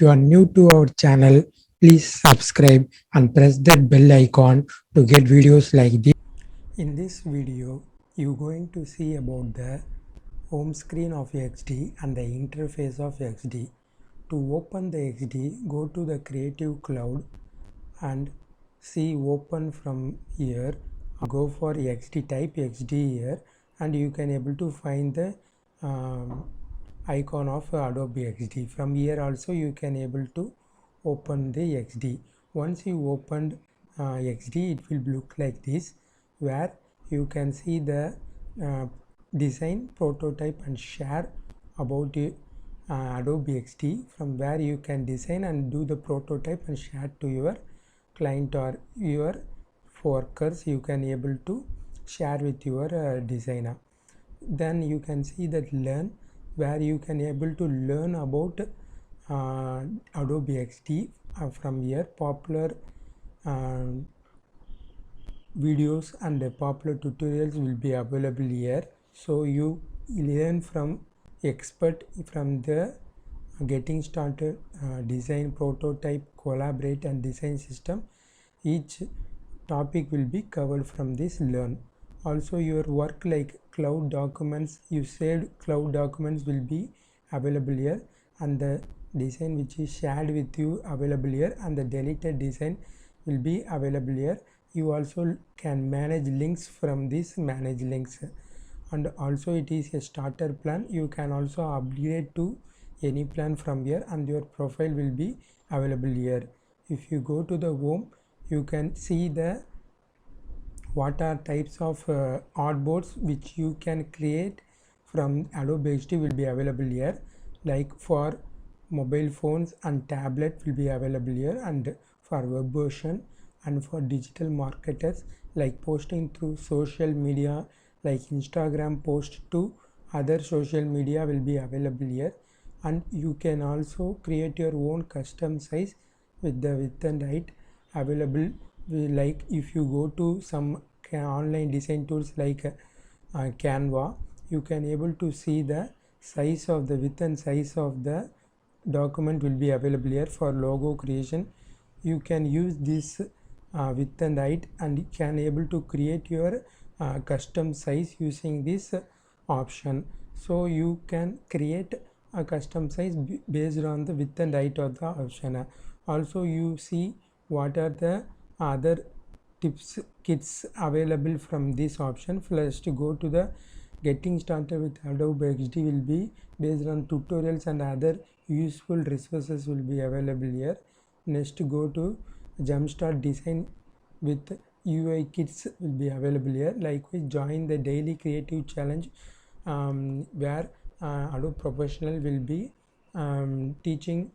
If you are new to our channel, please subscribe and press that bell icon to get videos like this. In this video, you're going to see about the home screen of XD and the interface of XD. To open the XD, go to the Creative Cloud and see open from here. Go for XD, type XD here, and you can able to find the icon of Adobe XD. From here also you can able to open the XD. Once you opened XD, it will look like this, where you can see the design, prototype and share about Adobe XD, from where you can design and do the prototype and share to your client or your workers. You can able to share with your designer. Then you can see that learn, where you can able to learn about Adobe XD from here. Popular videos and popular tutorials will be available here, so you learn from expert from the getting started, design, prototype, collaborate and design system. Each topic will be covered from this learn. Also your work like cloud documents, you saved cloud documents will be available here, and the design which is shared with you available here, and the deleted design will be available here. You also can manage links from this manage links, and also it is a starter plan. You can also upgrade to any plan from here, and your profile will be available here. If you go to the home, you can see the what are types of artboards which you can create from Adobe XD will be available here, like for mobile phones and tablet will be available here, and for web version, and for digital marketers like posting through social media like Instagram post to other social media will be available here. And you can also create your own custom size with the width and height available. Like if you go to some online design tools like Canva, you can able to see the size of the width and size of the document will be available here. For logo creation, you can use this width and height, and you can able to create your custom size using this option. So you can create a custom size based on the width and height of the option. Also you see what are the other tips kits available from this option. First go to the getting started with Adobe XD will be based on tutorials and other useful resources will be available here. Next go to jumpstart design with UI kits will be available here. Likewise join the daily creative challenge, where Adobe Professional will be teaching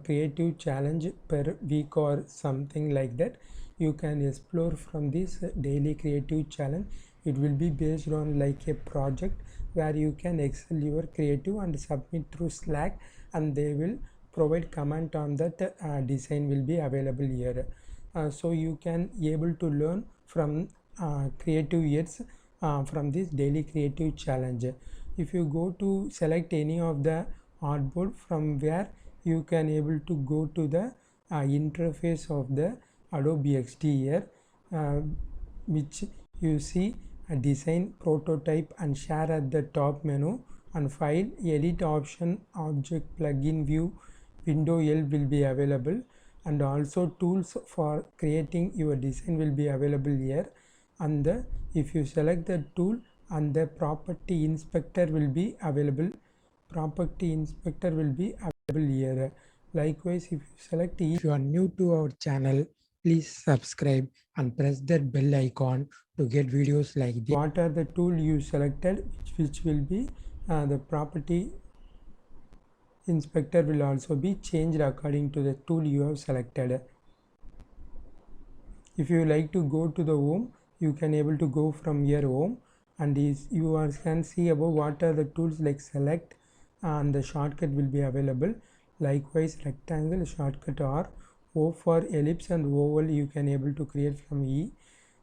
creative challenge per week or something like that. You can explore from this daily creative challenge. It will be based on like a project where you can excel your creative and submit through Slack, and they will provide comment on that design will be available here. So you can able to learn from creative years from this daily creative challenge. If you go to select any of the artboard, from where you can able to go to the interface of the Adobe XD here, which you see a design, prototype and share at the top menu, and file, edit option, object, plugin, view, window L will be available, and also tools for creating your design will be available here. And if you select the tool, and the property inspector will be available, here. Likewise if you select, if you are new to our channel, please subscribe and press that bell icon to get videos like this. What are the tool you selected, which will be the property inspector will also be changed according to the tool you have selected. If you like to go to the home, you can able to go from your home, and you can see above what are the tools like select, and the shortcut will be available. Likewise rectangle shortcut or O for ellipse, and oval you can able to create from E,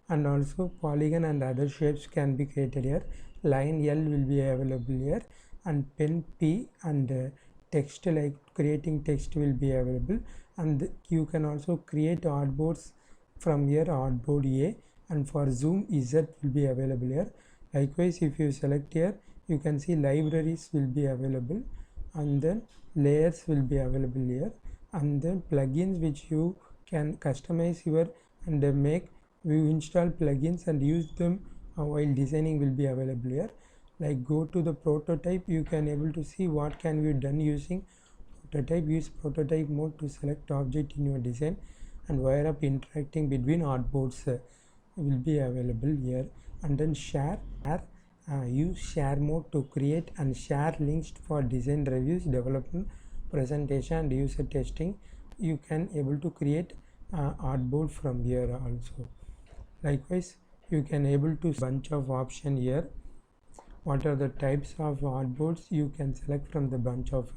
and also polygon and other shapes can be created here. Line L will be available here, and pen P and text, like creating text will be available, and you can also create artboards from here, artboard A, and for zoom Z will be available here. Likewise, if you select here, you can see libraries will be available, and then layers will be available here, and then plugins which you can customize your and make. You install plugins and use them while designing will be available here. Like go to the prototype, you can able to see what can be done using prototype. Use prototype mode to select object in your design, and wire up interacting between artboards will be available here. And then share, use share mode to create and share links for design reviews, development, presentation, and user testing. You can able to create artboard from here also. Likewise, you can able to bunch of option here. What are the types of artboards? You can select from the bunch of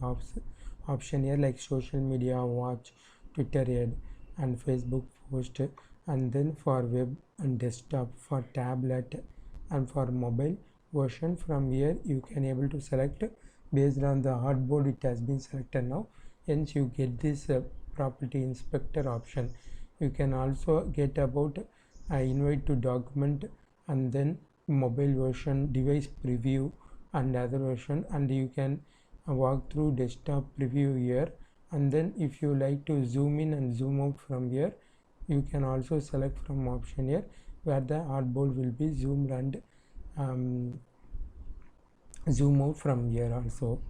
option here, like social media, watch, Twitter ad, and Facebook post, and then for web and desktop, for tablet, and for mobile version. From here you can able to select based on the artboard it has been selected now. Hence you get this property inspector option. You can also get about invite to document, and then mobile version, device preview, and other version, and you can walk through desktop preview here. And then if you like to zoom in and zoom out from here, you can also select from option here, where the artboard will be zoomed and zoom out from here also.